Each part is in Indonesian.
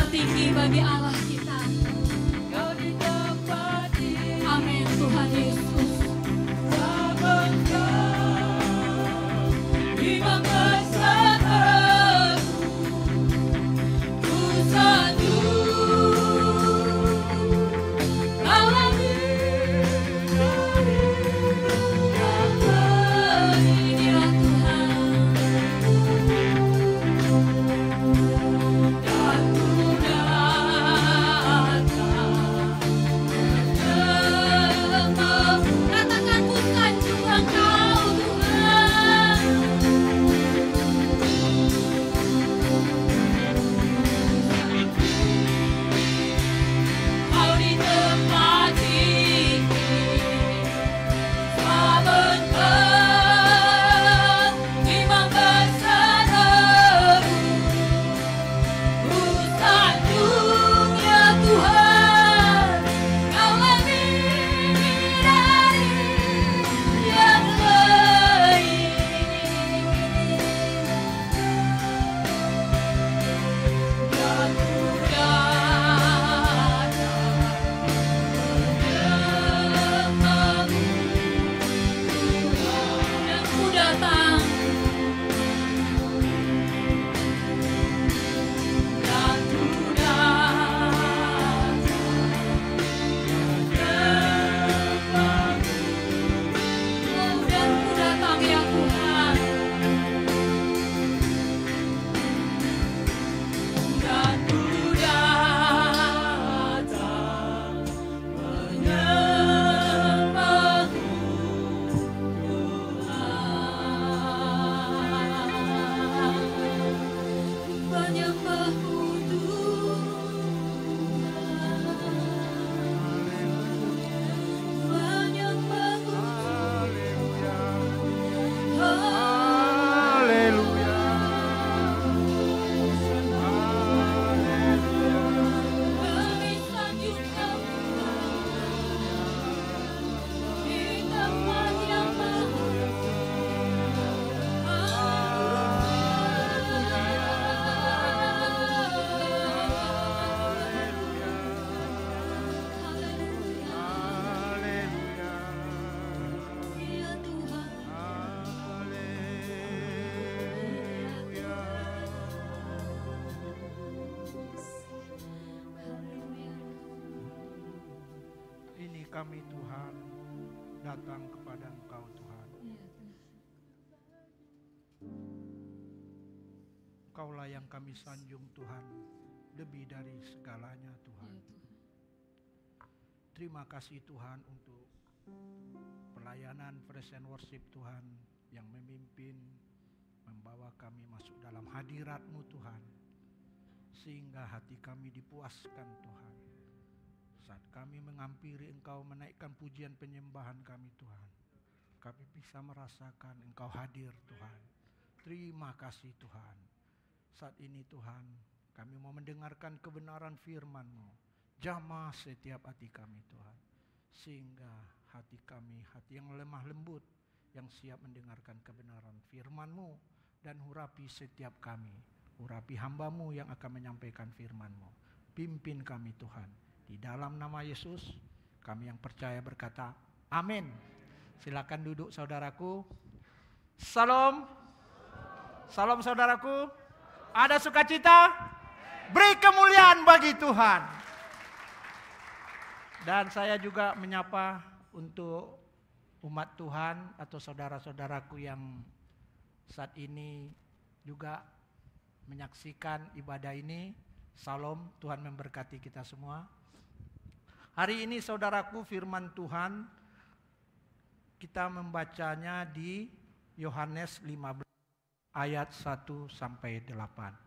tertinggi bagi Allah kita. Kau di tempat ini. Amin Tuhan Yesus. Imam besar aku, ku sanjung. Kau lebih dari yang Inilah Tuhan. dan ku datang menyembahmu. Katakan ku sanjung Engkau Tuhan. Kau di tempat ini, selamatkan imam besar aku, ku sanjung ya Tuhan, kau lebih dari yang lain. Dan ku datang menyembahmu, Dan ku datang. dan ku datang menyembahmu, Oh, dan ku datang ya Tuhan. dan ku datang menyembahmu, Tuhan. Menyembahmu Tuhan. Menyembahmu kami sanjung Engkau di tempat yang maha. Iya Tuhan. Haleluya. Ini kami Tuhan datang kepada Engkau Tuhan. Iya Tuhan. Engkaulah yang kami sanjung Tuhan, lebih dari segalanya Tuhan. Iya Tuhan. Terima kasih Tuhan untuk pelayanan praise and worship Tuhan yang memimpin, membawa kami masuk dalam hadirat-Mu Tuhan. Sehingga hati kami dipuaskan Tuhan. Saat kami menghampiri Engkau menaikkan pujian penyembahan kami Tuhan. Kami bisa merasakan Engkau hadir Tuhan. Terima kasih Tuhan. Saat ini Tuhan, kami mau mendengarkan kebenaran firman-Mu. Jamah setiap hati kami Tuhan. Sehingga hati kami, hati yang lemah lembut, yang siap mendengarkan kebenaran firman-Mu. Dan hurapi setiap kami. Hurapi hamba-Mu yang akan menyampaikan firman-Mu. Pimpin kami Tuhan. Di dalam nama Yesus, kami yang percaya berkata, amin. Silakan duduk saudaraku. Salam. Salam saudaraku. Ada sukacita? Beri kemuliaan bagi Tuhan. Dan saya juga menyapa untuk umat Tuhan atau saudara-saudaraku yang saat ini juga menyaksikan ibadah ini. Salam, Tuhan memberkati kita semua. Hari ini saudaraku firman Tuhan kita membacanya di Yohanes 15 ayat 1 sampai 8.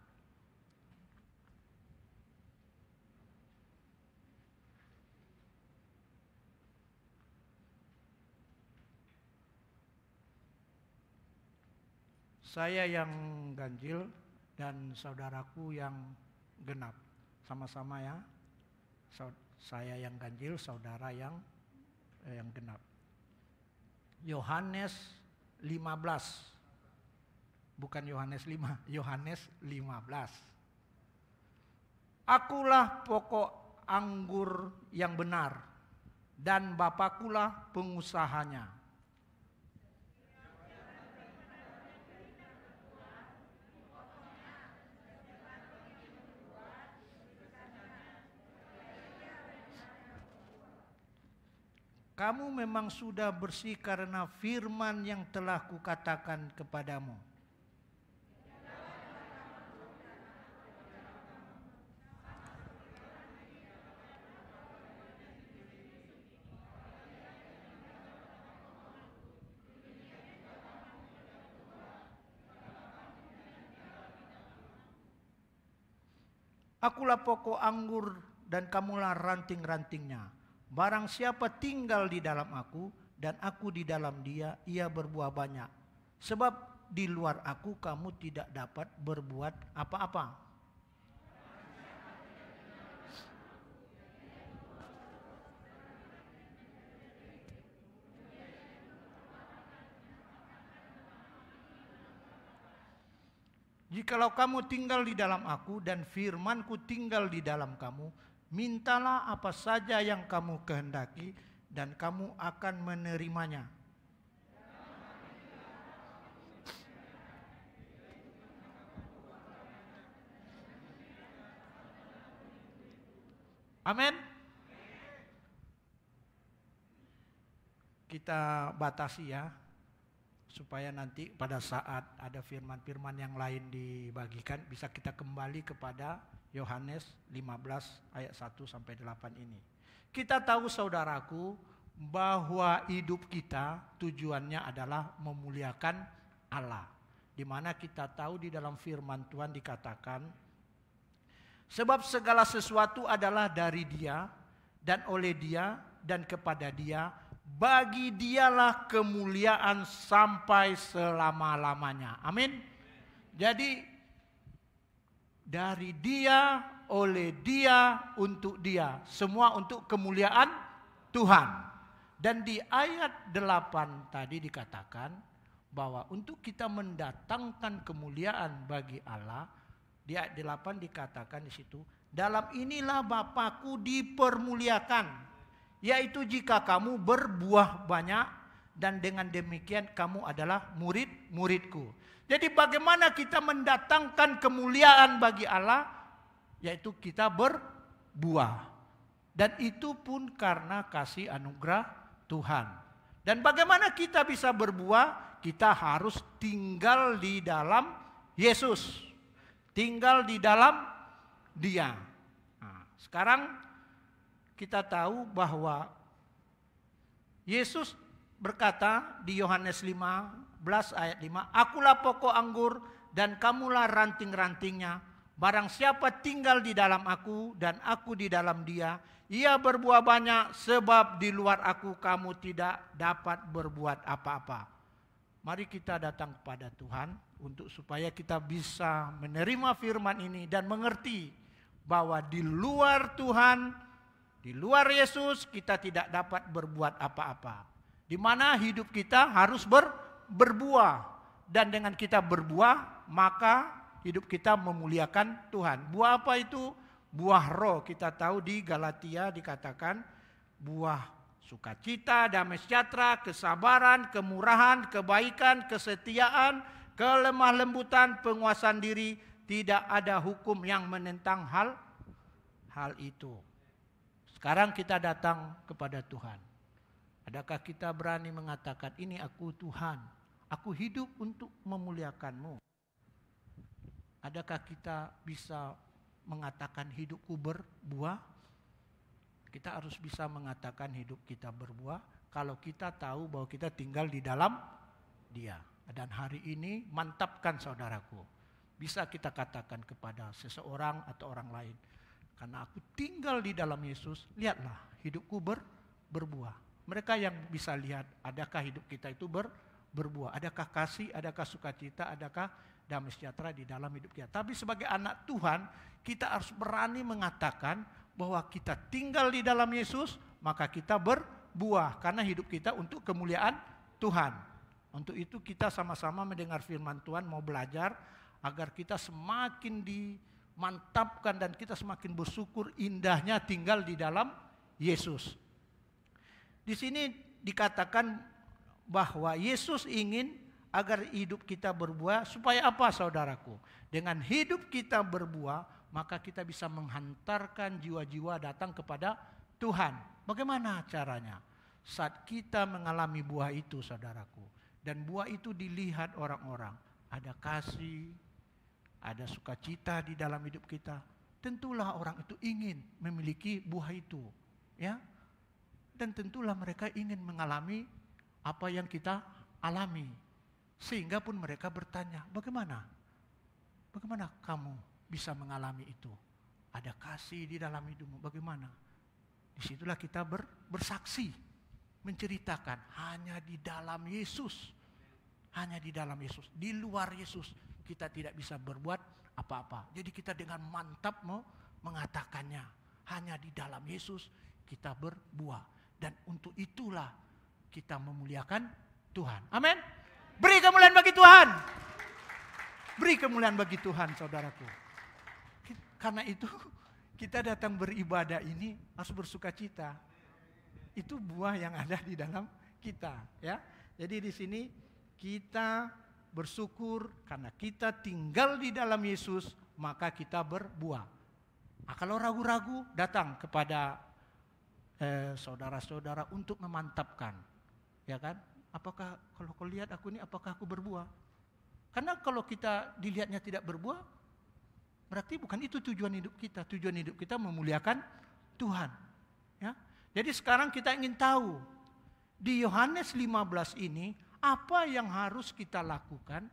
Saya yang ganjil dan saudaraku yang genap. Sama-sama ya. Saya yang ganjil, saudara yang genap. Yohanes 15. Bukan Yohanes 5, Yohanes 15. Akulah pokok anggur yang benar, dan Bapakulah pengusahanya. Kamu memang sudah bersih karena firman yang telah kukatakan kepadamu. Akulah pokok anggur dan kamulah ranting-rantingnya. Barang siapa tinggal di dalam aku dan aku di dalam dia, ia berbuah banyak. Sebab di luar aku kamu tidak dapat berbuat apa-apa. Jikalau kamu tinggal di dalam aku dan firmanku tinggal di dalam kamu, mintalah apa saja yang kamu kehendaki dan kamu akan menerimanya. Amin. Kita batasi ya, supaya nanti pada saat ada firman-firman yang lain dibagikan, bisa kita kembali kepada Yohanes 15 ayat 1 sampai 8 ini. Kita tahu saudaraku bahwa hidup kita tujuannya adalah memuliakan Allah. Di mana kita tahu di dalam firman Tuhan dikatakan, sebab segala sesuatu adalah dari Dia dan oleh Dia dan kepada Dia, bagi Dialah kemuliaan sampai selama-lamanya. Amin. Jadi dari Dia, oleh Dia, untuk Dia. Semua untuk kemuliaan Tuhan. Dan di ayat 8 tadi dikatakan bahwa untuk kita mendatangkan kemuliaan bagi Allah, di ayat 8 dikatakan di situ, dalam inilah Bapakku dipermuliakan, yaitu jika kamu berbuah banyak dan dengan demikian kamu adalah murid-muridku. Jadi bagaimana kita mendatangkan kemuliaan bagi Allah? Yaitu kita berbuah. Dan itu pun karena kasih anugerah Tuhan. Dan bagaimana kita bisa berbuah? Kita harus tinggal di dalam Yesus. Tinggal di dalam Dia. Nah, sekarang kita tahu bahwa Yesus berkata di Yohanes 15 ayat 5, akulah pokok anggur dan kamulah ranting-rantingnya. Barang siapa tinggal di dalam aku dan aku di dalam dia, ia berbuah banyak, sebab di luar aku kamu tidak dapat berbuat apa-apa. Mari kita datang kepada Tuhan untuk supaya kita bisa menerima firman ini dan mengerti bahwa di luar Tuhan, di luar Yesus kita tidak dapat berbuat apa-apa. Di mana hidup kita harus berbuah. Dan dengan kita berbuah, maka hidup kita memuliakan Tuhan. Buah apa itu? Buah roh. Kita tahu di Galatia dikatakan buah sukacita, damai sejahtera, kesabaran, kemurahan, kebaikan, kesetiaan, kelemah lembutan, penguasaan diri. Tidak ada hukum yang menentang hal itu. Sekarang kita datang kepada Tuhan. Adakah kita berani mengatakan, ini aku Tuhan, aku hidup untuk memuliakan-Mu? Adakah kita bisa mengatakan hidupku berbuah? Kita harus bisa mengatakan hidup kita berbuah kalau kita tahu bahwa kita tinggal di dalam Dia. Dan hari ini mantapkan saudaraku. Bisa kita katakan kepada seseorang atau orang lain, karena aku tinggal di dalam Yesus, lihatlah hidupku berbuah. Mereka yang bisa lihat, adakah hidup kita itu berbuah? Adakah kasih, adakah sukacita, adakah damai sejahtera di dalam hidup kita? Tapi sebagai anak Tuhan, kita harus berani mengatakan bahwa kita tinggal di dalam Yesus, maka kita berbuah. Karena hidup kita untuk kemuliaan Tuhan. Untuk itu kita sama-sama mendengar firman Tuhan, mau belajar agar kita semakin mantapkan dan kita semakin bersyukur indahnya tinggal di dalam Yesus. Di sini dikatakan bahwa Yesus ingin agar hidup kita berbuah supaya apa saudaraku? Dengan hidup kita berbuah, maka kita bisa menghantarkan jiwa-jiwa datang kepada Tuhan. Bagaimana caranya? Saat kita mengalami buah itu saudaraku, dan buah itu dilihat orang-orang, ada kasih, ada sukacita di dalam hidup kita, tentulah orang itu ingin memiliki buah itu, ya. Dan tentulah mereka ingin mengalami apa yang kita alami. Sehingga pun mereka bertanya, bagaimana? Bagaimana kamu bisa mengalami itu? Ada kasih di dalam hidupmu, bagaimana? Disitulah kita bersaksi, menceritakan hanya di dalam Yesus. Hanya di dalam Yesus. Di luar Yesus kita tidak bisa berbuat apa-apa. Jadi kita dengan mantap mau mengatakannya. Hanya di dalam Yesus kita berbuah. Dan untuk itulah kita memuliakan Tuhan. Amin. Beri kemuliaan bagi Tuhan. Beri kemuliaan bagi Tuhan saudaraku. Karena itu kita datang beribadah ini harus bersukacita. Itu buah yang ada di dalam kita, ya. Jadi di sini kita bersyukur karena kita tinggal di dalam Yesus, maka kita berbuah. Nah, kalau ragu-ragu datang kepada saudara-saudara untuk memantapkan, ya kan? Apakah kalau kau lihat aku ini, apakah aku berbuah? Karena kalau kita dilihatnya tidak berbuah, berarti bukan itu tujuan hidup kita. Tujuan hidup kita memuliakan Tuhan, ya. Jadi sekarang kita ingin tahu di Yohanes 15 ini apa yang harus kita lakukan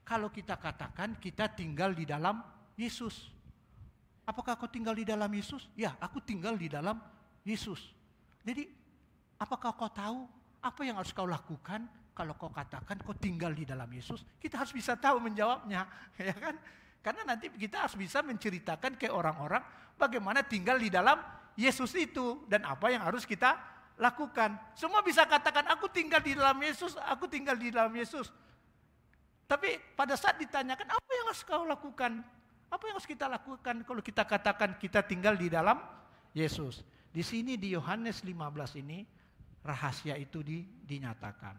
kalau kita katakan kita tinggal di dalam Yesus. Apakah kau tinggal di dalam Yesus? Ya, aku tinggal di dalam Yesus. Jadi apakah kau tahu apa yang harus kau lakukan kalau kau katakan kau tinggal di dalam Yesus? Kita harus bisa tahu menjawabnya, ya kan? Karena nanti kita harus bisa menceritakan ke orang-orang bagaimana tinggal di dalam Yesus itu dan apa yang harus kita lakukan. Semua bisa katakan aku tinggal di dalam Yesus, aku tinggal di dalam Yesus. Tapi pada saat ditanyakan apa yang harus kau lakukan? Apa yang harus kita lakukan kalau kita katakan kita tinggal di dalam Yesus? Di sini di Yohanes 15 ini rahasia itu dinyatakan.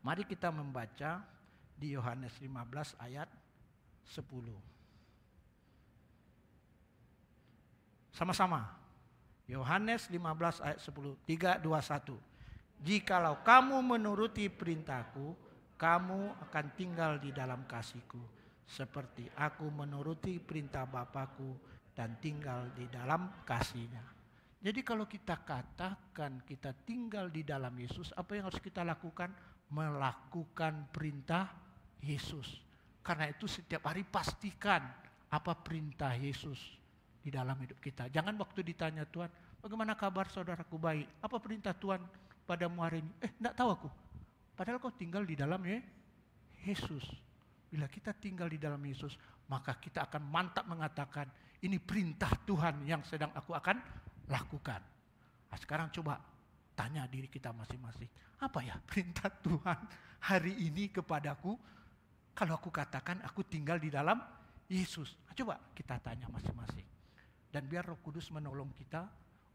Mari kita membaca di Yohanes 15 ayat 10. Sama-sama. Yohanes 15 ayat 10. 3, 2, 1. Jikalau kamu menuruti perintahku, kamu akan tinggal di dalam kasihku. Seperti aku menuruti perintah Bapakku dan tinggal di dalam kasihnya. Jadi kalau kita katakan kita tinggal di dalam Yesus, apa yang harus kita lakukan? Melakukan perintah Yesus. Karena itu setiap hari pastikan apa perintah Yesus di dalam hidup kita. Jangan waktu ditanya Tuhan, bagaimana kabar saudaraku? Baik. Apa perintah Tuhan padamu hari ini? Enggak tahu aku. Padahal kau tinggal di dalam Yesus. Bila kita tinggal di dalam Yesus, maka kita akan mantap mengatakan, ini perintah Tuhan yang sedang aku akan lakukan. Nah, sekarang coba tanya diri kita masing-masing. Apa ya perintah Tuhan hari ini kepadaku? Kalau aku katakan aku tinggal di dalam Yesus. Nah, coba kita tanya masing-masing. Dan biar Roh Kudus menolong kita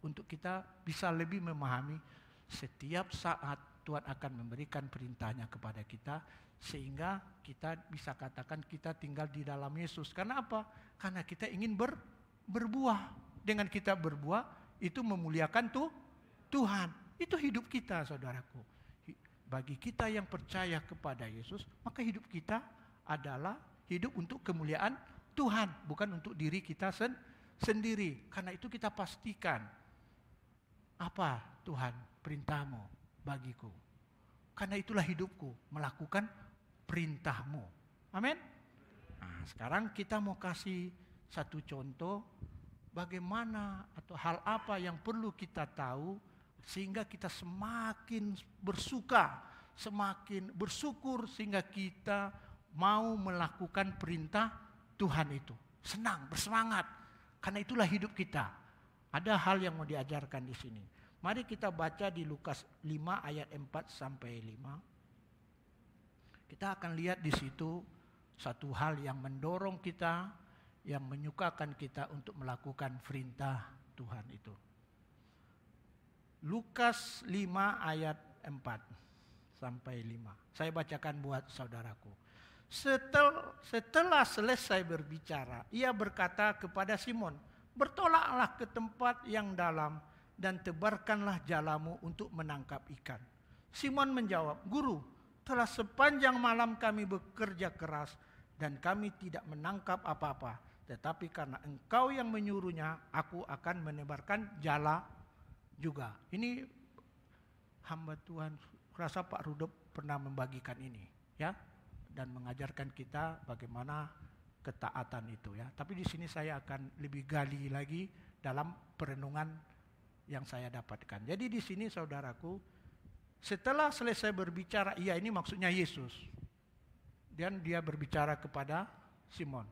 untuk kita bisa lebih memahami setiap saat Tuhan akan memberikan perintahnya kepada kita. Sehingga kita bisa katakan kita tinggal di dalam Yesus. Karena apa? Karena kita ingin berbuah. Dengan kita berbuah, itu memuliakan Tuhan. Itu hidup kita saudaraku. Bagi kita yang percaya kepada Yesus, maka hidup kita adalah hidup untuk kemuliaan Tuhan. Bukan untuk diri kita sendiri. Karena itu kita pastikan, apa Tuhan perintahmu bagiku. Karena itulah hidupku, melakukan perintahmu. Amin. Nah, sekarang kita mau kasih satu contoh bagaimana atau hal apa yang perlu kita tahu sehingga kita semakin bersuka, semakin bersyukur sehingga kita mau melakukan perintah Tuhan itu. Senang, bersemangat. Karena itulah hidup kita. Ada hal yang mau diajarkan di sini. Mari kita baca di Lukas 5 ayat 4 sampai 5. Kita akan lihat di situ satu hal yang mendorong kita, yang menyukakan kita untuk melakukan perintah Tuhan itu. Lukas 5 ayat 4 sampai 5. Saya bacakan buat saudaraku. Setelah selesai berbicara, ia berkata kepada Simon, "Bertolaklah ke tempat yang dalam dan tebarkanlah jalamu untuk menangkap ikan." Simon menjawab, "Guru, telah sepanjang malam kami bekerja keras dan kami tidak menangkap apa-apa. Tetapi karena Engkau yang menyuruhnya, aku akan menebarkan jala juga." Ini hamba Tuhan, rasa Pak Rudolf pernah membagikan ini, ya, dan mengajarkan kita bagaimana ketaatan itu, ya. Tapi di sini saya akan lebih gali lagi dalam perenungan yang saya dapatkan. Jadi di sini saudaraku, setelah selesai berbicara, ia ini maksudnya Yesus. Dan dia berbicara kepada Simon.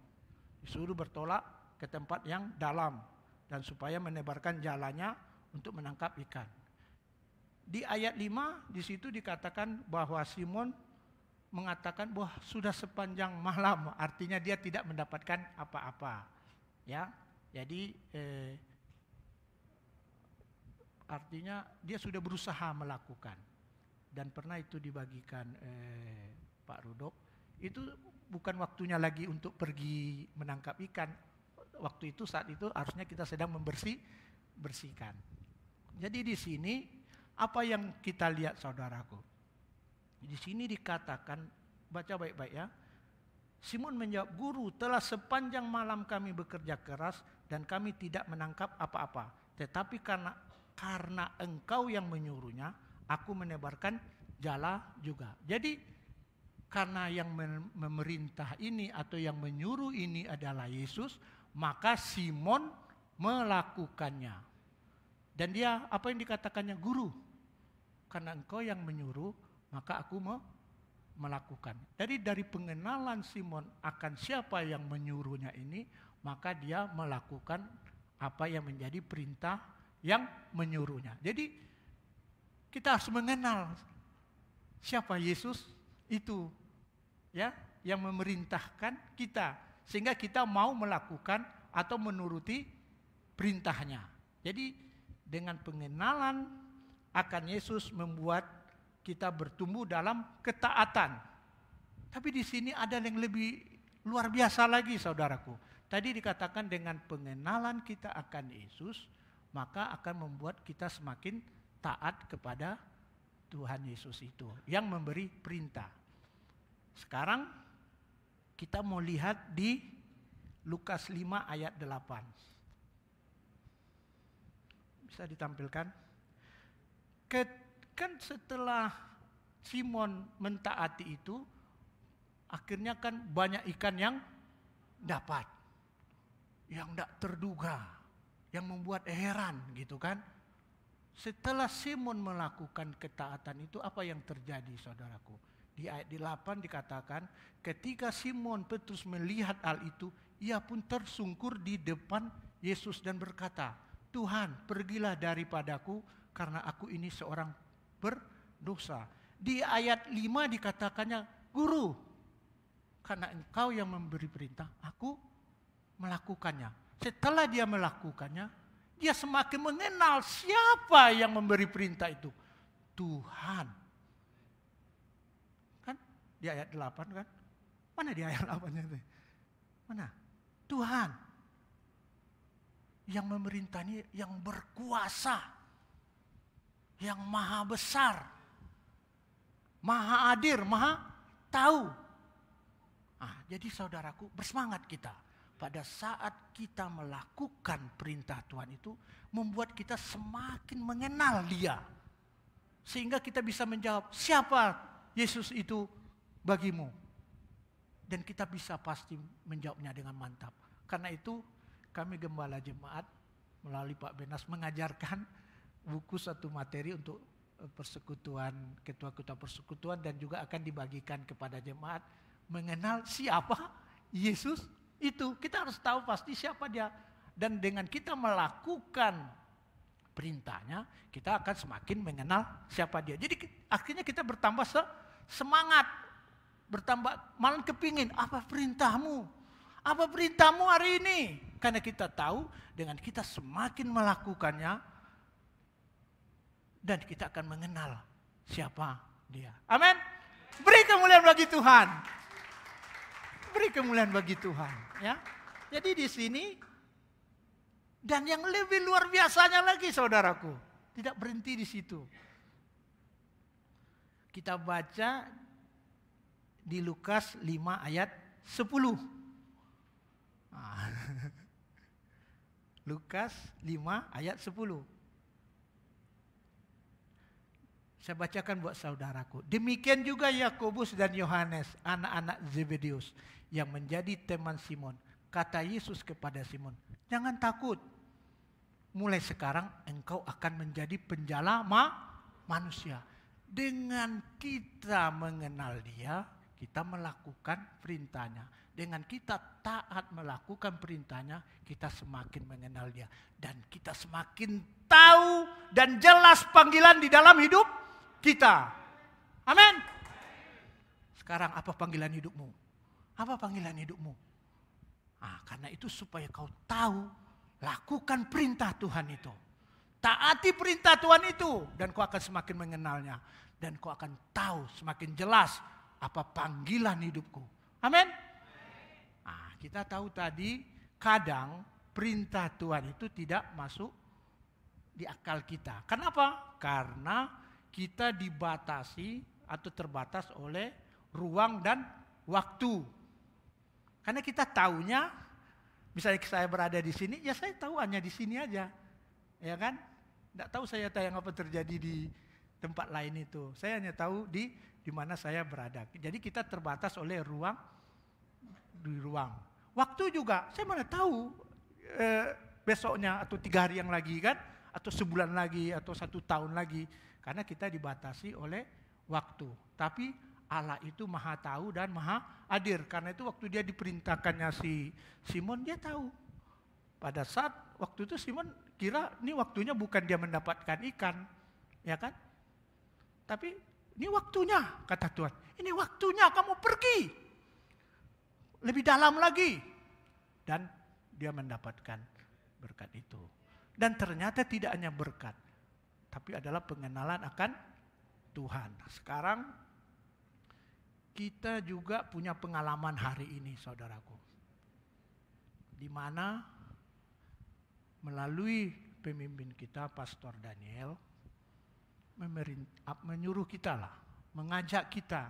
Disuruh bertolak ke tempat yang dalam dan supaya menebarkan jalannya untuk menangkap ikan. Di ayat 5 di situ dikatakan bahwa Simon mengatakan bahwa sudah sepanjang malam, artinya dia tidak mendapatkan apa-apa, ya. Jadi artinya dia sudah berusaha melakukan, dan pernah itu dibagikan Pak Rudolf. Itu bukan waktunya lagi untuk pergi menangkap ikan. Waktu itu, saat itu harusnya kita sedang bersihkan. Jadi di sini apa yang kita lihat saudaraku? Di sini dikatakan, baca baik-baik ya. Simon menjawab, "Guru, telah sepanjang malam kami bekerja keras dan kami tidak menangkap apa-apa. Tetapi karena Engkau yang menyuruhnya, aku menebarkan jala juga." Jadi karena yang memerintah ini atau yang menyuruh ini adalah Yesus, maka Simon melakukannya. Dan dia, apa yang dikatakannya? "Guru, karena Engkau yang menyuruh, maka aku mau melakukan." Jadi dari pengenalan Simon akan siapa yang menyuruhnya ini, maka dia melakukan apa yang menjadi perintah yang menyuruhnya. Jadi kita harus mengenal siapa Yesus itu, ya, yang memerintahkan kita sehingga kita mau melakukan atau menuruti perintahnya. Jadi dengan pengenalan akan Yesus membuat kita bertumbuh dalam ketaatan. Tapi di sini ada yang lebih luar biasa lagi saudaraku. Tadi dikatakan dengan pengenalan kita akan Yesus, maka akan membuat kita semakin taat kepada Tuhan Yesus itu yang memberi perintah. Sekarang kita mau lihat di Lukas 5 ayat 8. Bisa ditampilkan? Kan setelah Simon mentaati itu, akhirnya kan banyak ikan yang dapat, yang tidak terduga, yang membuat heran gitu kan. Setelah Simon melakukan ketaatan itu, apa yang terjadi saudaraku? Di ayat 8 dikatakan, ketika Simon Petrus melihat hal itu, ia pun tersungkur di depan Yesus dan berkata, "Tuhan, pergilah daripadaku karena aku ini seorang berdosa." Di ayat 5 dikatakannya, "Guru, karena Engkau yang memberi perintah, aku melakukannya." Setelah dia melakukannya, dia semakin mengenal siapa yang memberi perintah itu. Tuhan. Kan di ayat 8 kan? Mana di ayat 8-nya itu? Mana? Tuhan. Yang memerintahnya, yang berkuasa, yang maha besar, maha adil, maha tahu. Jadi saudaraku, bersemangat kita. Pada saat kita melakukan perintah Tuhan itu, membuat kita semakin mengenal Dia. Sehingga kita bisa menjawab, siapa Yesus itu bagimu? Dan kita bisa pasti menjawabnya dengan mantap. Karena itu kami Gembala Jemaat melalui Pak Benas mengajarkan buku satu materi untuk persekutuan, ketua-ketua persekutuan, dan juga akan dibagikan kepada jemaat mengenal siapa Yesus itu. Kita harus tahu pasti siapa Dia. Dan dengan kita melakukan perintahnya, kita akan semakin mengenal siapa Dia. Jadi akhirnya kita bertambah semangat, bertambah malah kepingin, apa perintahmu? Apa perintahmu hari ini? Karena kita tahu dengan kita semakin melakukannya dan kita akan mengenal siapa dia. Amin. Beri kemuliaan bagi Tuhan. Beri kemuliaan bagi Tuhan, ya. Jadi di sini dan yang lebih luar biasanya lagi saudaraku, tidak berhenti di situ. Kita baca di Lukas 5 ayat 10. Lukas 5 ayat 10. Saya bacakan buat saudaraku. Demikian juga Yakobus dan Yohanes, anak-anak Zebedeus, yang menjadi teman Simon. Kata Yesus kepada Simon, jangan takut. Mulai sekarang engkau akan menjadi penjala manusia. Dengan kita mengenal dia, kita melakukan perintahnya. Dengan kita taat melakukan perintahnya, kita semakin mengenal dia. Dan kita semakin tahu dan jelas panggilan di dalam hidup kita. Amin. Sekarang apa panggilan hidupmu? Apa panggilan hidupmu? Karena itu supaya kau tahu, lakukan perintah Tuhan itu. Taati perintah Tuhan itu. Dan kau akan semakin mengenalnya. Dan kau akan tahu semakin jelas apa panggilan hidupku. Amin. Kita tahu tadi kadang perintah Tuhan itu tidak masuk di akal kita. Kenapa? Karena kita dibatasi atau terbatas oleh ruang dan waktu. Karena kita tahunya, misalnya saya berada di sini, ya saya tahu hanya di sini aja. Ya kan? Tidak tahu saya tayang apa terjadi di tempat lain itu. Saya hanya tahu di mana saya berada. Jadi kita terbatas oleh ruang. Waktu juga, saya mana tahu besoknya atau 3 hari yang lagi kan, atau sebulan lagi, atau 1 tahun lagi. Karena kita dibatasi oleh waktu. Tapi Allah itu maha tahu dan maha hadir. Karena itu waktu dia diperintahkannya si Simon, dia tahu. Pada saat waktu itu Simon kira ini waktunya bukan dia mendapatkan ikan. Ya kan? Tapi ini waktunya, kata Tuhan. Ini waktunya kamu pergi. Lebih dalam lagi. Dan dia mendapatkan berkat itu. Dan ternyata tidak hanya berkat. Tapi adalah pengenalan akan Tuhan. Sekarang kita juga punya pengalaman hari ini saudaraku. Di mana melalui pemimpin kita Pastor Daniel. Menyuruh kita lah. Mengajak kita.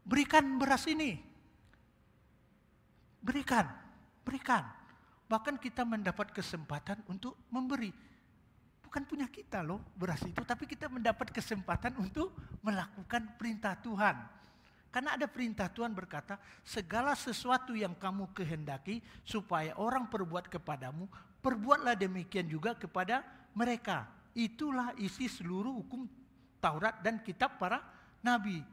Berikan beras ini. Berikan. Bahkan kita mendapat kesempatan untuk memberi. Bukan punya kita loh beras itu, tapi kita mendapat kesempatan untuk melakukan perintah Tuhan. Karena ada perintah Tuhan berkata, segala sesuatu yang kamu kehendaki supaya orang perbuat kepadamu, perbuatlah demikian juga kepada mereka. Itulah isi seluruh hukum Taurat dan kitab para nabi.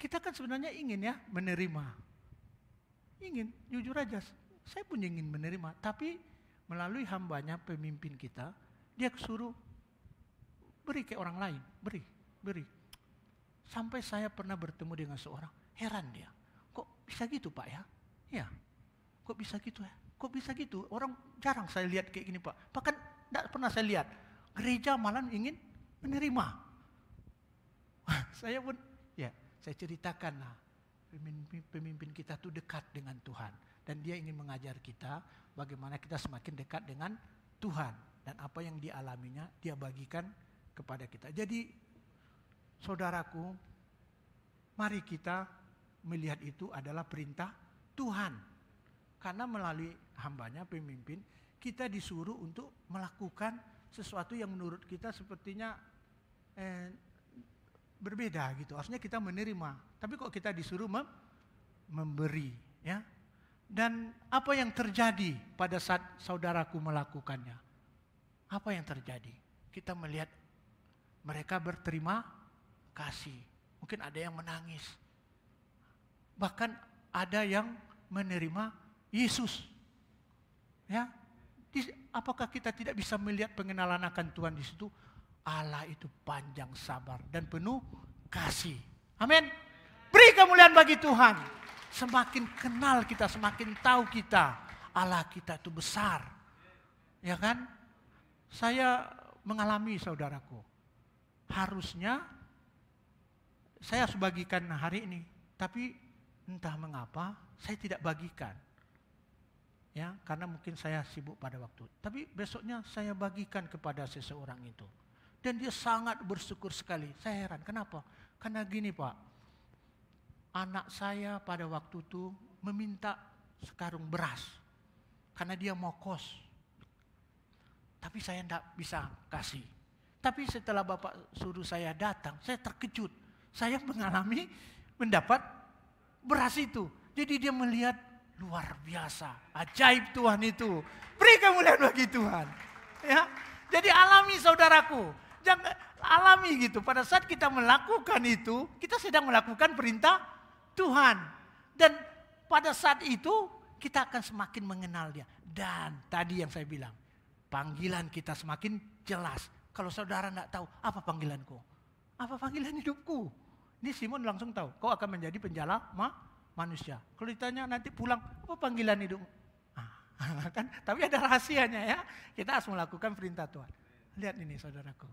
Kita kan sebenarnya ingin ya menerima. Ingin, jujur aja, saya pun ingin menerima. Tapi melalui hambanya pemimpin kita, dia suruh beri ke orang lain, beri. Sampai saya pernah bertemu dengan seorang, heran dia. Kok bisa gitu Pak ya? Ya, kok bisa gitu ya? Kok bisa gitu? Orang jarang saya lihat kayak gini Pak. Bahkan tidak pernah saya lihat. Gereja malah ingin menerima. Saya pun, ya saya ceritakan lah. Pemimpin kita tuh dekat dengan Tuhan. Dan dia ingin mengajar kita bagaimana kita semakin dekat dengan Tuhan. Dan apa yang dialaminya dia bagikan kepada kita. Jadi saudaraku, mari kita melihat itu adalah perintah Tuhan. Karena melalui hambanya pemimpin, kita disuruh untuk melakukan sesuatu yang menurut kita sepertinya berbeda gitu. Harusnya kita menerima. Tapi kok kita disuruh memberi, ya. Dan apa yang terjadi pada saat saudaraku melakukannya? Apa yang terjadi? Kita melihat mereka berterima kasih. Mungkin ada yang menangis. Bahkan ada yang menerima Yesus. Ya. Apakah kita tidak bisa melihat pengenalan akan Tuhan di situ? Allah itu panjang sabar dan penuh kasih. Amin. Beri kemuliaan bagi Tuhan. Semakin kenal kita, semakin tahu kita. Allah kita itu besar. Ya kan? Saya mengalami saudaraku. Harusnya saya harus bagikan hari ini. Tapi entah mengapa saya tidak bagikan. Ya, karena mungkin saya sibuk pada waktu. Tapi besoknya saya bagikan kepada seseorang itu. Dan dia sangat bersyukur sekali. Saya heran, kenapa? Karena gini Pak. Anak saya pada waktu itu meminta sekarung beras. Karena dia mau kos. Tapi saya tidak bisa kasih. Tapi setelah Bapak suruh saya datang, saya terkejut. Saya mendapat beras itu. Jadi dia melihat luar biasa. Ajaib Tuhan itu. Beri kemuliaan bagi Tuhan. Ya, jadi alami saudaraku. Jangan alami gitu. Pada saat kita melakukan itu, kita sedang melakukan perintah Tuhan. Dan pada saat itu kita akan semakin mengenal dia. Dan tadi yang saya bilang, panggilan kita semakin jelas. Kalau saudara tidak tahu, apa panggilanku? Apa panggilan hidupku? Ini Simon langsung tahu, kau akan menjadi penjala manusia. Kalau ditanya nanti pulang, apa panggilan hidupmu? Kan? Tapi ada rahasianya ya. Kita harus melakukan perintah Tuhan. Lihat ini saudaraku.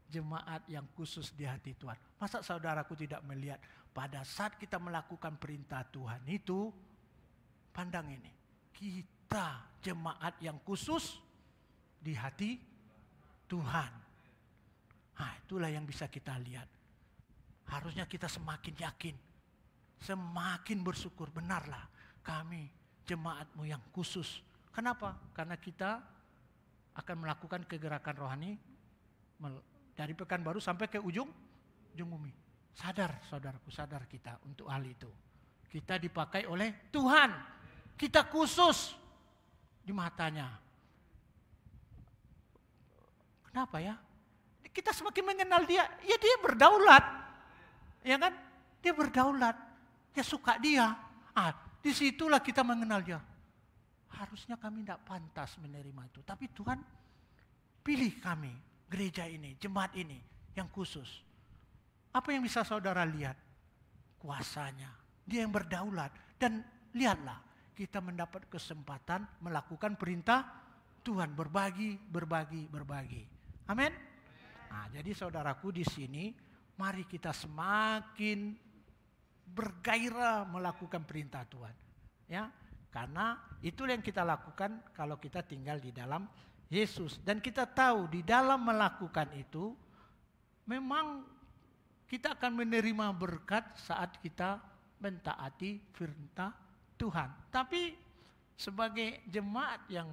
Jemaat yang khusus di hati Tuhan. Masa saudaraku tidak melihat pada saat kita melakukan perintah Tuhan itu, pandang ini. Kita jemaat yang khusus di hati Tuhan. Nah, itulah yang bisa kita lihat. Harusnya kita semakin yakin, semakin bersyukur. Benarlah kami jemaatmu yang khusus. Kenapa? Karena kita akan melakukan kegerakan rohani dari Pekanbaru sampai ke ujung bumi. Sadar saudaraku, sadar kita untuk hal itu. Kita dipakai oleh Tuhan. Kita khusus di matanya. Kenapa ya? Kita semakin mengenal dia, ya dia berdaulat. Ya kan? Dia berdaulat. Dia suka dia. Disitulah kita mengenal dia. Harusnya kami tidak pantas menerima itu. Tapi Tuhan pilih kami, gereja ini, jemaat ini, yang khusus. Apa yang bisa saudara lihat? Kuasanya. Dia yang berdaulat. Dan lihatlah, kita mendapat kesempatan melakukan perintah Tuhan. Berbagi. Amin. Nah, jadi saudaraku di sini, mari kita semakin bergairah melakukan perintah Tuhan. Ya, karena itu yang kita lakukan kalau kita tinggal di dalam Yesus. Dan kita tahu di dalam melakukan itu, memang kita akan menerima berkat saat kita mentaati perintah Tuhan. Tapi sebagai jemaat yang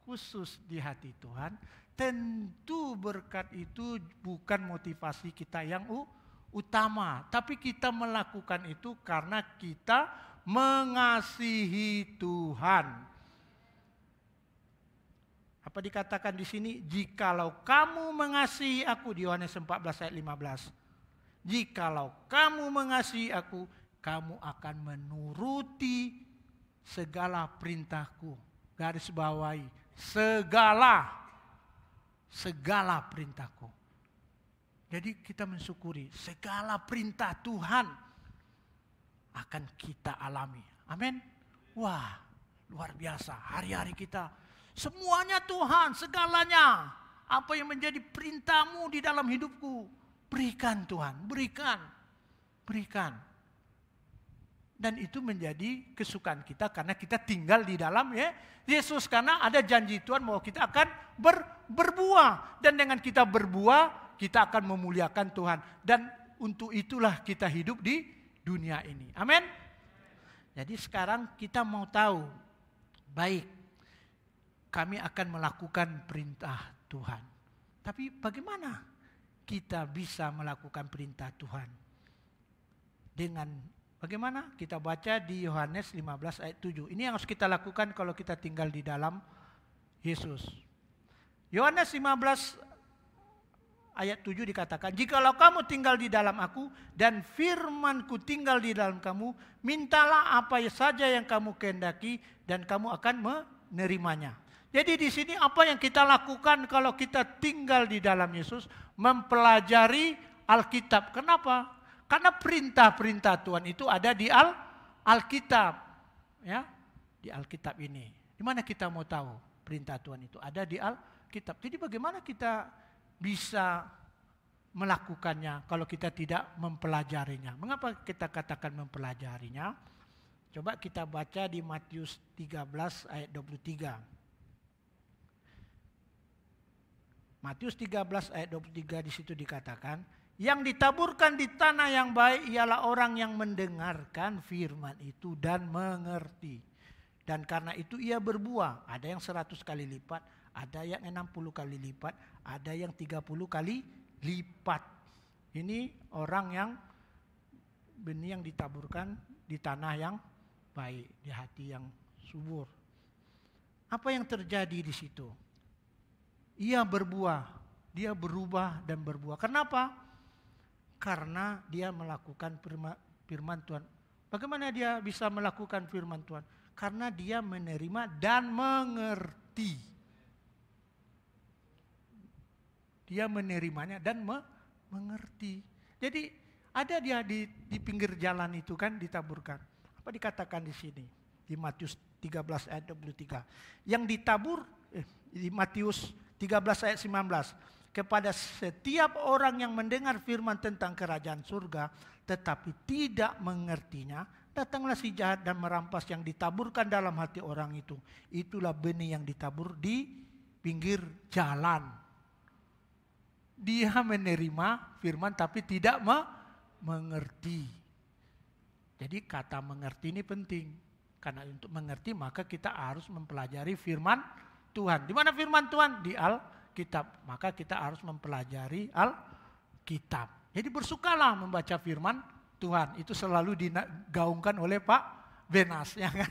khusus di hati Tuhan, tentu berkat itu bukan motivasi kita yang utama. Tapi kita melakukan itu karena kita mengasihi Tuhan. Apa dikatakan di sini? Jikalau kamu mengasihi aku, di Yohanes 14 ayat 15. Jikalau kamu mengasihi aku, kamu akan menuruti segala perintahku. Garis bawahi, segala perintahku. Jadi kita mensyukuri segala perintah Tuhan akan kita alami. Amin. Wah, luar biasa. Hari-hari kita semuanya Tuhan, segalanya. Apa yang menjadi perintahmu di dalam hidupku, berikan Tuhan, berikan. Dan itu menjadi kesukaan kita karena kita tinggal di dalam Yesus. Karena ada janji Tuhan bahwa kita akan berbuah. Dan dengan kita berbuah, kita akan memuliakan Tuhan. Dan untuk itulah kita hidup di dunia ini. Amin. Jadi sekarang kita mau tahu, baik, kami akan melakukan perintah Tuhan. Tapi bagaimana kita bisa melakukan perintah Tuhan? Bagaimana? Kita baca di Yohanes 15 ayat 7. Ini yang harus kita lakukan kalau kita tinggal di dalam Yesus. Yohanes 15 ayat 7 dikatakan, jikalau kamu tinggal di dalam aku dan firmanku tinggal di dalam kamu, mintalah apa saja yang kamu kehendaki dan kamu akan menerimanya. Jadi di sini apa yang kita lakukan kalau kita tinggal di dalam Yesus? Mempelajari Alkitab. Kenapa? Karena perintah-perintah Tuhan itu ada di Alkitab, ya, di Alkitab ini. Di mana kita mau tahu perintah Tuhan itu? Ada di Alkitab. Jadi bagaimana kita bisa melakukannya kalau kita tidak mempelajarinya? Mengapa kita katakan mempelajarinya? Coba kita baca di Matius 13 ayat 23. Matius 13 ayat 23 di situ dikatakan, yang ditaburkan di tanah yang baik ialah orang yang mendengarkan firman itu dan mengerti. Dan karena itu ia berbuah, ada yang 100 kali lipat, ada yang 60 kali lipat, ada yang 30 kali lipat. Ini orang yang benih yang ditaburkan di tanah yang baik, di hati yang subur. Apa yang terjadi di situ? Ia berbuah, dia berubah dan berbuah. Kenapa? Karena dia melakukan firman Tuhan. Bagaimana dia bisa melakukan firman Tuhan? Karena dia menerima dan mengerti. Dia menerimanya dan mengerti. Jadi ada dia di pinggir jalan itu kan ditaburkan. Apa dikatakan di sini? Di Matius 13 ayat 23. Yang ditabur, di Matius 13 ayat 19. Kepada setiap orang yang mendengar firman tentang kerajaan surga tetapi tidak mengertinya, datanglah si jahat dan merampas yang ditaburkan dalam hati orang itu. Itulah benih yang ditabur di pinggir jalan. Dia menerima firman tapi tidak mengerti. Jadi kata mengerti ini penting. Karena untuk mengerti maka kita harus mempelajari firman Tuhan. Di mana firman Tuhan? Di Alkitab. Maka kita harus mempelajari Alkitab. Jadi bersukalah membaca firman Tuhan. Itu selalu digaungkan oleh Pak Benas, ya kan?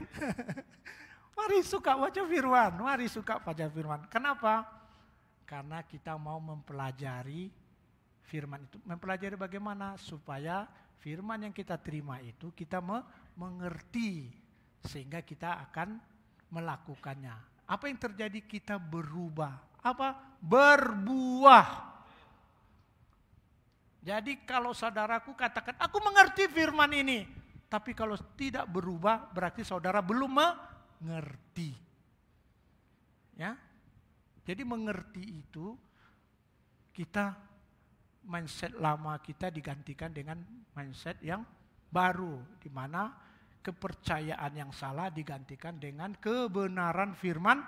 Mari suka baca firman, mari suka baca firman. Kenapa? Karena kita mau mempelajari firman itu. Mempelajari bagaimana? Supaya firman yang kita terima itu kita mengerti. Sehingga kita akan melakukannya. Apa yang terjadi? Kita berubah. Apa? Berbuah. Jadi kalau saudaraku katakan, aku mengerti firman ini. Tapi kalau tidak berubah, berarti saudara belum mengerti. Ya. Jadi mengerti itu, kita mindset lama kita digantikan dengan mindset yang baru. Di mana kepercayaan yang salah digantikan dengan kebenaran firman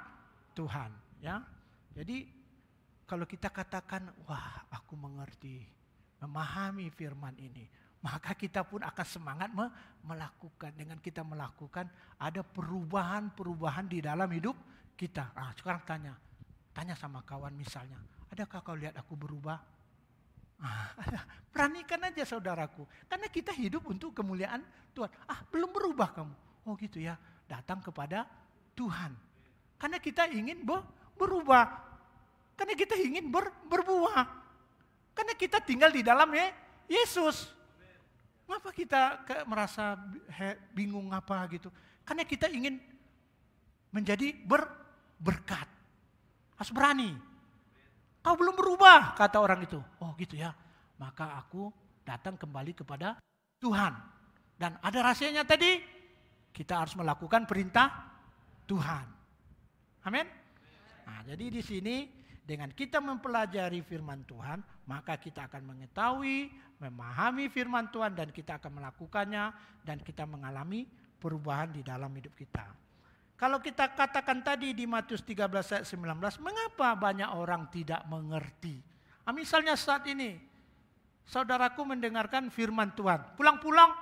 Tuhan. Ya. Jadi kalau kita katakan, wah aku mengerti, memahami firman ini, maka kita pun akan semangat melakukan. Dengan kita melakukan, ada perubahan-perubahan di dalam hidup kita. Sekarang tanya sama kawan misalnya, adakah kau lihat aku berubah? Beranikan aja saudaraku, karena kita hidup untuk kemuliaan Tuhan. Belum berubah kamu? Oh gitu ya, datang kepada Tuhan. Karena kita ingin berubah, karena kita ingin berbuah, karena kita tinggal di dalam Yesus. Kenapa kita merasa bingung apa gitu? Karena kita ingin menjadi berkat. Harus berani. Kau belum berubah, kata orang itu. Oh gitu ya, maka aku datang kembali kepada Tuhan. Dan ada rahasianya tadi, kita harus melakukan perintah Tuhan. Amin. Nah, jadi di sini dengan kita mempelajari firman Tuhan, maka kita akan mengetahui, memahami firman Tuhan dan kita akan melakukannya dan kita mengalami perubahan di dalam hidup kita. Kalau kita katakan tadi di Matius 13 ayat 19, mengapa banyak orang tidak mengerti? Misalnya saat ini, saudaraku mendengarkan firman Tuhan. Pulang-pulang,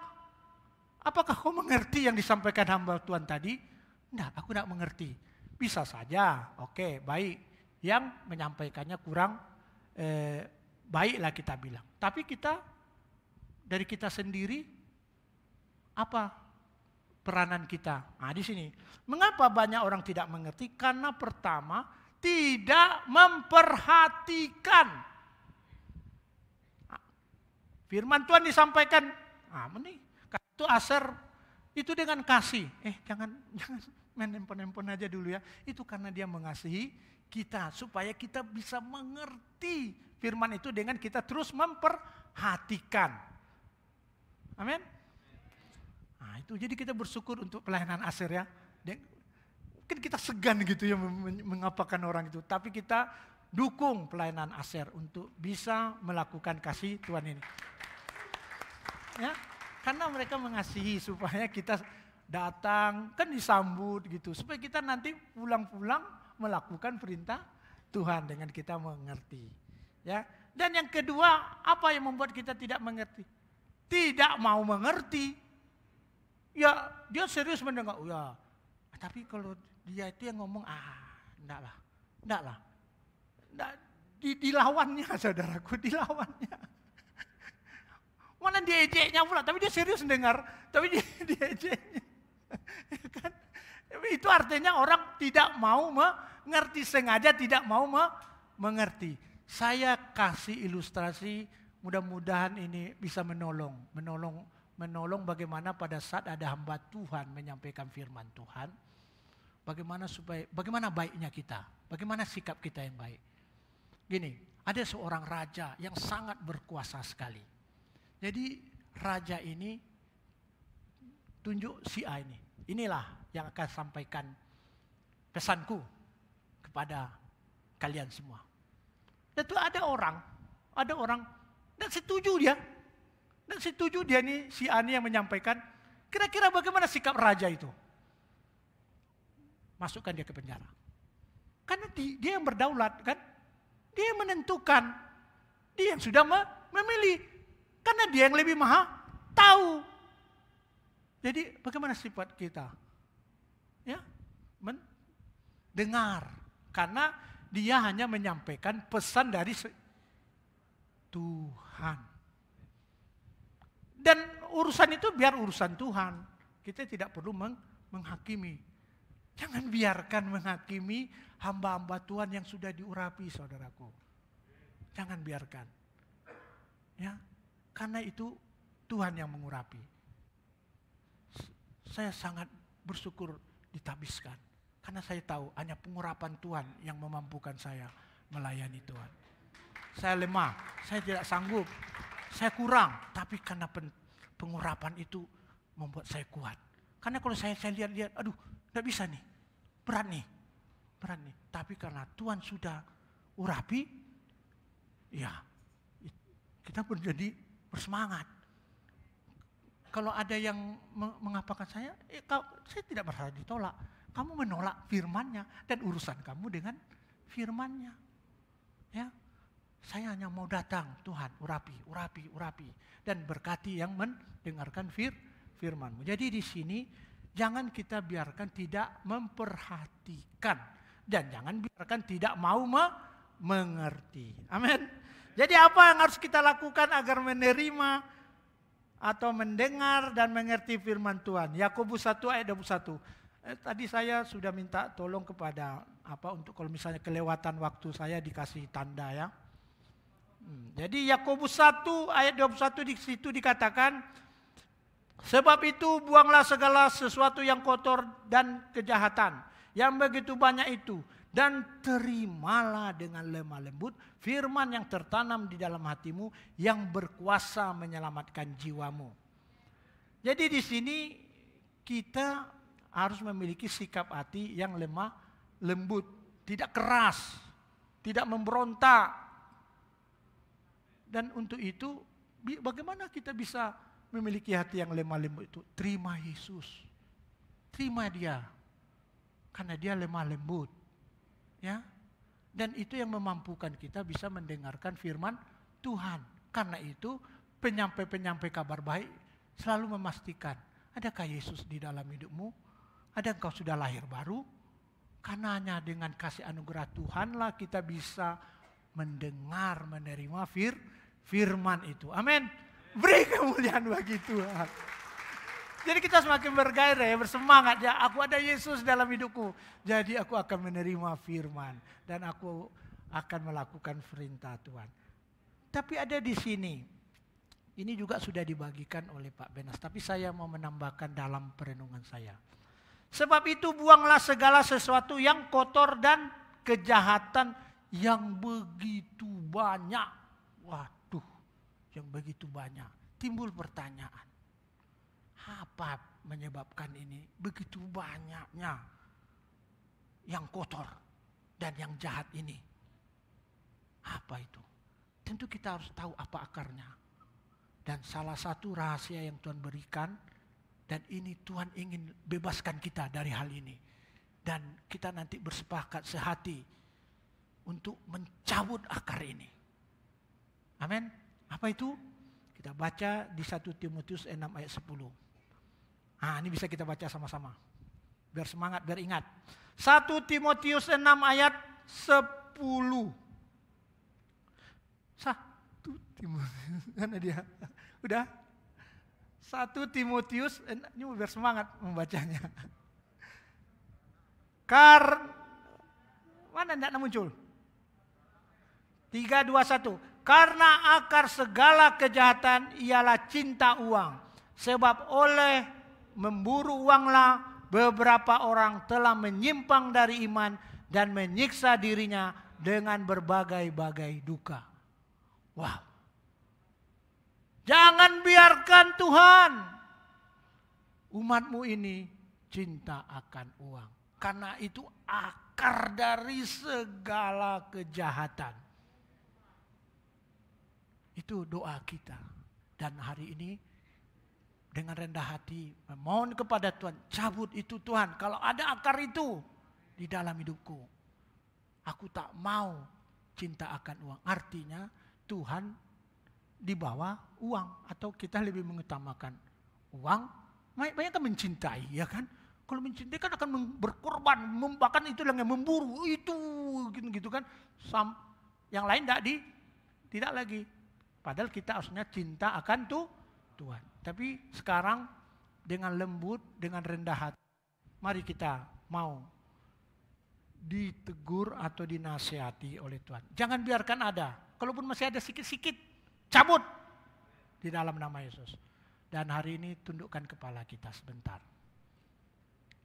apakah kau mengerti yang disampaikan hamba Tuhan tadi? Enggak, aku tidak mengerti. Bisa saja, oke, baik. Yang menyampaikannya kurang baiklah kita bilang. Tapi kita, dari kita sendiri, apa peranan kita? Di sini. Mengapa banyak orang tidak mengerti? Karena pertama, tidak memperhatikan. Firman Tuhan disampaikan, itu Aser itu dengan kasih. Jangan menempel-nempel aja dulu ya. Itu karena dia mengasihi kita supaya kita bisa mengerti firman itu dengan kita terus memperhatikan. Amin. Nah, itu jadi kita bersyukur untuk pelayanan Aser ya. Mungkin kita segan gitu ya mengapakan orang itu, tapi kita dukung pelayanan Aser untuk bisa melakukan kasih Tuhan ini. Ya, karena mereka mengasihi supaya kita datang kan disambut gitu, supaya kita nanti pulang-pulang melakukan perintah Tuhan dengan kita mengerti. Ya, dan yang kedua, apa yang membuat kita tidak mengerti? Tidak mau mengerti. Ya, dia serius mendengar. Ya, tapi kalau dia itu yang ngomong, enggak lah. Dilawannya saudaraku, dilawannya. Mana diejeknya pula, tapi dia serius dengar, tapi dia diejeknya. Kan? Itu artinya orang tidak mau mengerti, sengaja tidak mau mengerti. Saya kasih ilustrasi, mudah-mudahan ini bisa menolong bagaimana pada saat ada hamba Tuhan menyampaikan firman Tuhan. Bagaimana baiknya kita, bagaimana sikap kita yang baik. Gini, ada seorang raja yang sangat berkuasa sekali. Jadi raja ini tunjuk si A ini. Inilah yang akan sampaikan pesanku kepada kalian semua. Dan itu ada orang dan setuju dia nih si A ini yang menyampaikan. Kira-kira bagaimana sikap raja itu? Masukkan dia ke penjara. Karena dia yang berdaulat kan. Dia yang menentukan. Dia yang sudah memilih. Karena dia yang lebih maha tahu. Jadi bagaimana sifat kita? Ya, mendengar. Karena dia hanya menyampaikan pesan dari Tuhan. Dan urusan itu biar urusan Tuhan. Kita tidak perlu menghakimi. Jangan biarkan menghakimi hamba-hamba Tuhan yang sudah diurapi, saudaraku. Jangan biarkan. Ya, karena itu Tuhan yang mengurapi. Saya sangat bersyukur ditabiskan. Karena saya tahu hanya pengurapan Tuhan yang memampukan saya melayani Tuhan. Saya lemah, saya tidak sanggup, saya kurang. Tapi karena pengurapan itu membuat saya kuat. Karena kalau saya lihat, aduh, tidak bisa nih, berat nih. Tapi karena Tuhan sudah urapi, ya kita menjadi bersemangat. Kalau ada yang mengapakan saya tidak merasa ditolak. Kamu menolak firman-Nya dan urusan kamu dengan firman-Nya. Ya, saya hanya mau datang, Tuhan urapi dan berkati yang mendengarkan firman-Mu. Jadi di sini jangan kita biarkan tidak memperhatikan dan jangan biarkan tidak mau mengerti. Amin. Jadi apa yang harus kita lakukan agar menerima atau mendengar dan mengerti firman Tuhan? Yakobus 1 ayat 21. Tadi saya sudah minta tolong kepada untuk kalau misalnya kelewatan waktu saya dikasih tanda ya. Jadi Yakobus 1 ayat 21 di situ dikatakan, sebab itu buanglah segala sesuatu yang kotor dan kejahatan yang begitu banyak itu, dan terimalah dengan lemah lembut firman yang tertanam di dalam hatimu yang berkuasa menyelamatkan jiwamu. Jadi di sini kita harus memiliki sikap hati yang lemah lembut, tidak keras, tidak memberontak. Dan untuk itu bagaimana kita bisa memiliki hati yang lemah lembut itu? Terima Yesus. Terima Dia. Karena Dia lemah lembut. Ya. Dan itu yang memampukan kita bisa mendengarkan firman Tuhan. Karena itu penyampai-penyampai kabar baik selalu memastikan, adakah Yesus di dalam hidupmu? Ada engkau sudah lahir baru? Karena hanya dengan kasih anugerah Tuhanlah kita bisa mendengar, menerima firman itu. Amin. Beri kemuliaan bagi Tuhan. Jadi kita semakin bergairah, bersemangat. Ya, aku ada Yesus dalam hidupku. Jadi aku akan menerima firman. Dan aku akan melakukan perintah Tuhan. Tapi ada di sini. Ini juga sudah dibagikan oleh Pak Benas. Tapi saya mau menambahkan dalam perenungan saya. Sebab itu buanglah segala sesuatu yang kotor dan kejahatan yang begitu banyak. Waduh, yang begitu banyak. Timbul pertanyaan. Apa menyebabkan ini? Begitu banyaknya yang kotor dan yang jahat ini. Apa itu? Tentu kita harus tahu apa akarnya. Dan salah satu rahasia yang Tuhan berikan, dan ini Tuhan ingin bebaskan kita dari hal ini. Dan kita nanti bersepakat sehati untuk mencabut akar ini. Amin. Apa itu? Kita baca di 1 Timotius 6 ayat 10. Nah, ini bisa kita baca sama-sama. Biar semangat, biar ingat. 1 Timotius 6 ayat 10. 1 Timotius, kan dia. Udah? 1 Timotius, ini biar semangat membacanya. Mana tidak muncul? 3, 2, 1. Karena akar segala kejahatan ialah cinta uang. Sebab oleh memburu uanglah beberapa orang telah menyimpang dari iman dan menyiksa dirinya dengan berbagai-bagai duka. Wow. Jangan biarkan Tuhan umatmu ini cinta akan uang. Karena itu akar dari segala kejahatan. Itu doa kita. Dan hari ini dengan rendah hati memohon kepada Tuhan, cabut itu Tuhan. Kalau ada akar itu di dalam hidupku, aku tak mau cinta akan uang. Artinya Tuhan di bawah uang, atau kita lebih mengutamakan uang. Banyak kan mencintai, ya kan? Kalau mencintai kan akan berkorban, bahkan itu yang memburu itu, gitu kan? Yang lain tidak lagi. Padahal kita harusnya cinta akan Tuhan. Tapi sekarang dengan lembut, dengan rendah hati, mari kita mau ditegur atau dinasihati oleh Tuhan. Jangan biarkan ada. Kalaupun masih ada sikit-sikit, cabut di dalam nama Yesus. Dan hari ini tundukkan kepala kita sebentar.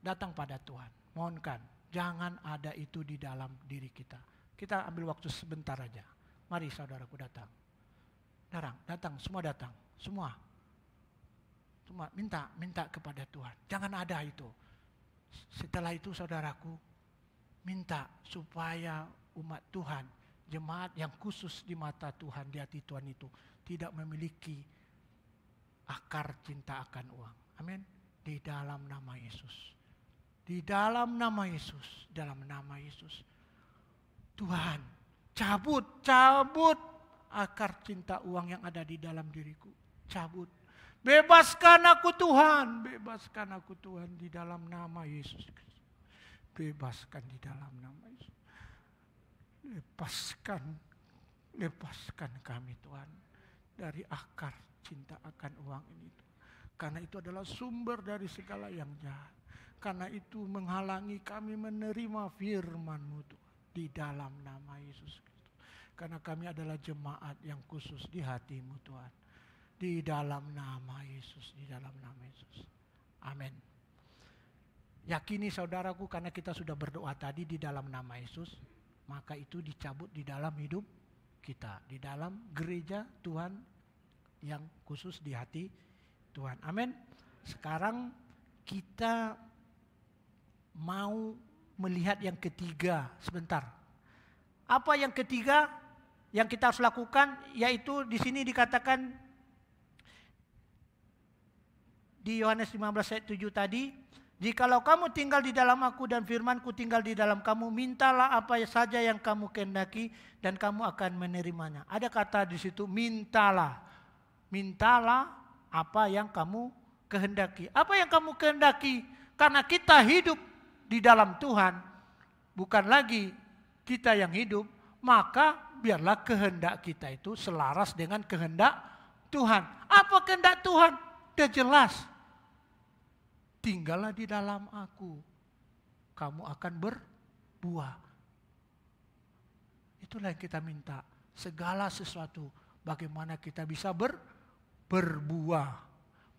Datang pada Tuhan. Mohonkan, jangan ada itu di dalam diri kita. Kita ambil waktu sebentar aja. Mari saudaraku datang. Datang, semua datang. Semua minta kepada Tuhan. Jangan ada itu. Setelah itu saudaraku, minta supaya umat Tuhan, jemaat yang khusus di mata Tuhan, di hati Tuhan itu, tidak memiliki akar cinta akan uang. Amin. Di dalam nama Yesus. Di dalam nama Yesus. Dalam nama Yesus. Tuhan, cabut akar cinta uang yang ada di dalam diriku. Cabut. Bebaskan aku Tuhan. Bebaskan aku Tuhan di dalam nama Yesus. Bebaskan di dalam nama Yesus. Lepaskan kami Tuhan dari akar cinta akan uang ini. Karena itu adalah sumber dari segala yang jahat. Karena itu menghalangi kami menerima firman-Mu Tuhan. Di dalam nama Yesus. Karena kami adalah jemaat yang khusus di hati-Mu Tuhan. Di dalam nama Yesus. Di dalam nama Yesus. Amin. Yakini saudaraku, karena kita sudah berdoa tadi di dalam nama Yesus, maka itu dicabut di dalam hidup kita. Di dalam gereja Tuhan yang khusus di hati Tuhan. Amin. Sekarang kita mau melihat yang ketiga sebentar. Apa yang ketiga yang kita harus lakukan? Yaitu di sini dikatakan di Yohanes 15 ayat 7 tadi, jikalau kamu tinggal di dalam aku dan firmanku tinggal di dalam kamu, mintalah apa saja yang kamu kehendaki dan kamu akan menerimanya. Ada kata di situ mintalah. Mintalah apa yang kamu kehendaki. Apa yang kamu kehendaki? Karena kita hidup di dalam Tuhan, bukan lagi kita yang hidup, maka biarlah kehendak kita itu selaras dengan kehendak Tuhan. Apa kehendak Tuhan? Sudah jelas. Tinggallah di dalam aku, kamu akan berbuah. Itulah yang kita minta. Segala sesuatu, bagaimana kita bisa berbuah.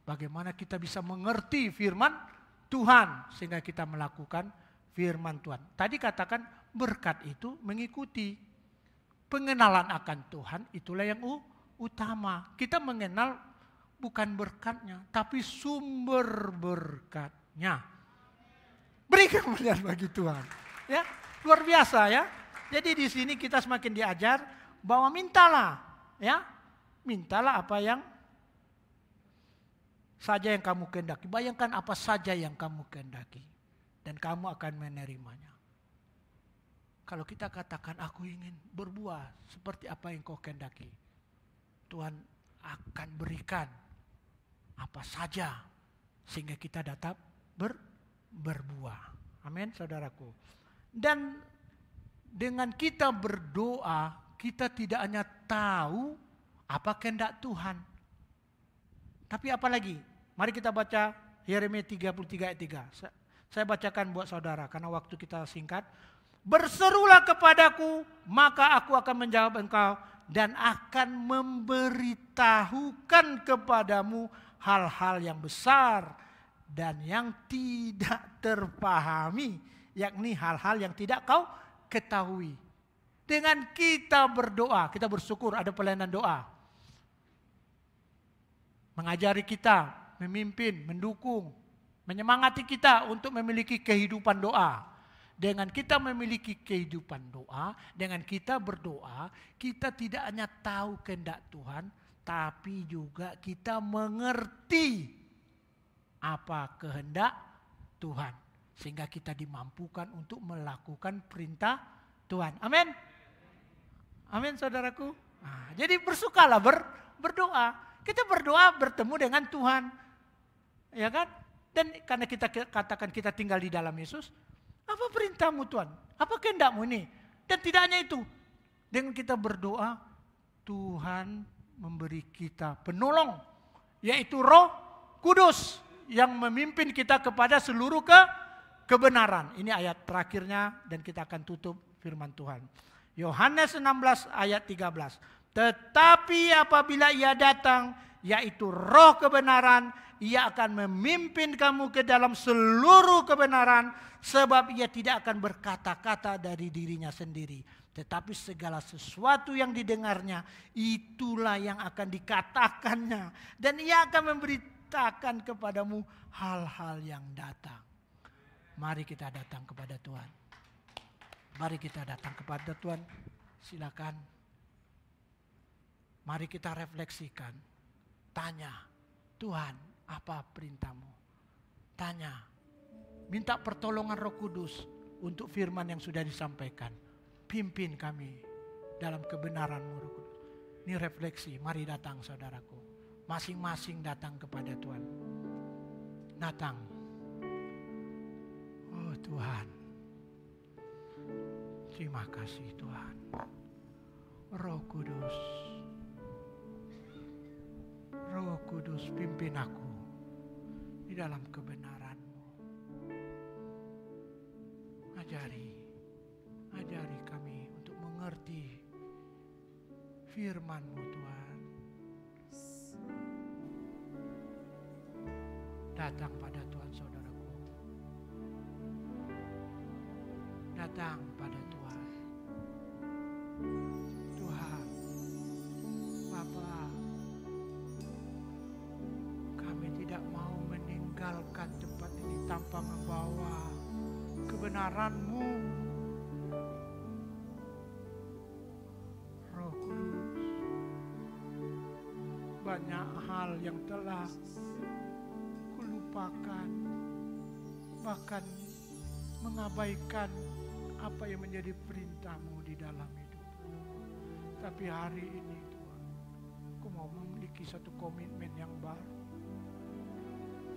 Bagaimana kita bisa mengerti firman Tuhan sehingga kita melakukan firman Tuhan. Tadi katakan berkat itu mengikuti. Pengenalan akan Tuhan itulah yang utama. Kita mengenal bukan berkatnya, tapi sumber berkatnya. Beri kemuliaan bagi Tuhan. Ya, luar biasa ya. Jadi di sini kita semakin diajar bahwa mintalah, ya. Mintalah apa yang saja yang kamu kehendaki. Bayangkan apa saja yang kamu kehendaki dan kamu akan menerimanya. Kalau kita katakan aku ingin berbuah seperti apa yang kau kehendaki, Tuhan akan berikan apa saja sehingga kita dapat berbuah. Amin, saudaraku. Dan dengan kita berdoa, kita tidak hanya tahu apa kehendak Tuhan, tapi apa lagi? Mari kita baca Yeremia 33 ayat 3. Saya bacakan buat saudara karena waktu kita singkat. Berserulah kepadaku, maka aku akan menjawab engkau dan akan memberitahukan kepadamu hal-hal yang besar dan yang tidak terpahami, yakni hal-hal yang tidak kau ketahui. Dengan kita berdoa, kita bersyukur ada pelayanan doa. Mengajari kita, memimpin, mendukung, menyemangati kita untuk memiliki kehidupan doa. Dengan kita memiliki kehidupan doa, dengan kita berdoa, kita tidak hanya tahu kehendak Tuhan, tapi juga kita mengerti apa kehendak Tuhan. Sehingga kita dimampukan untuk melakukan perintah Tuhan. Amin. Amin saudaraku. Nah, jadi bersukalah berdoa. Kita berdoa bertemu dengan Tuhan. Ya kan? Dan karena kita katakan kita tinggal di dalam Yesus, apa perintahmu Tuhan? Apa kehendakmu ini? Dan tidak hanya itu. Dengan kita berdoa, Tuhan memberi kita penolong. Yaitu Roh Kudus yang memimpin kita kepada seluruh kebenaran. Ini ayat terakhirnya dan kita akan tutup firman Tuhan. Yohanes 16 ayat 13. Tetapi apabila ia datang, yaitu Roh kebenaran, ia akan memimpin kamu ke dalam seluruh kebenaran, sebab ia tidak akan berkata-kata dari dirinya sendiri. Tetapi segala sesuatu yang didengarnya, itulah yang akan dikatakannya. Dan ia akan memberitakan kepadamu hal-hal yang datang. Mari kita datang kepada Tuhan. Mari kita datang kepada Tuhan. Silakan. Mari kita refleksikan. Tanya, Tuhan, apa perintahmu? Tanya, minta pertolongan Roh Kudus untuk firman yang sudah disampaikan. Pimpin kami dalam kebenaran-Mu Roh Kudus. Ini refleksi, mari datang saudaraku. Masing-masing datang kepada Tuhan. Datang. Oh Tuhan. Terima kasih Tuhan. Roh Kudus. Roh Kudus pimpin aku di dalam kebenaran-Mu. Ajari kami untuk mengerti firman-Mu Tuhan. Datang pada Tuhan saudaraku. Datang pada Tuhan. Tuhan, Bapa, kami tidak mau meninggalkan tempat ini tanpa membawa kebenaran-Mu. Roh Kudus, banyak hal yang telah kulupakan, bahkan mengabaikan apa yang menjadi perintah-Mu di dalam hidup. Tapi hari ini Tuhan, aku mau memiliki satu komitmen yang baru.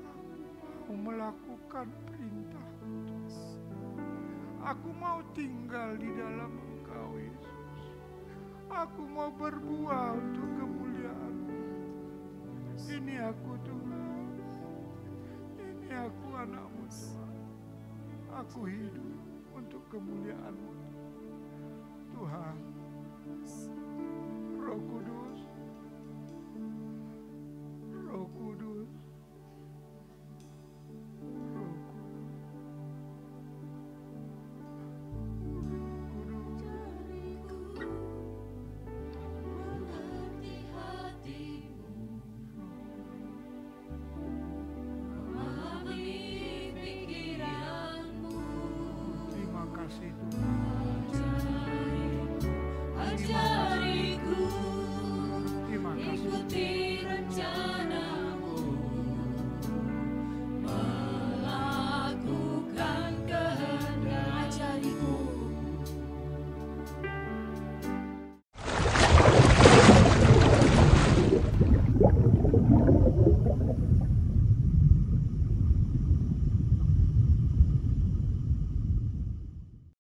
Aku mau melakukan perintah Tuhan. Aku mau tinggal di dalam Engkau Yesus. Aku mau berbuah untuk kemuliaan-Mu. Ini aku Tuhan. Ini aku anak-Mu Tuhan. Aku hidup untuk kemuliaan-Mu.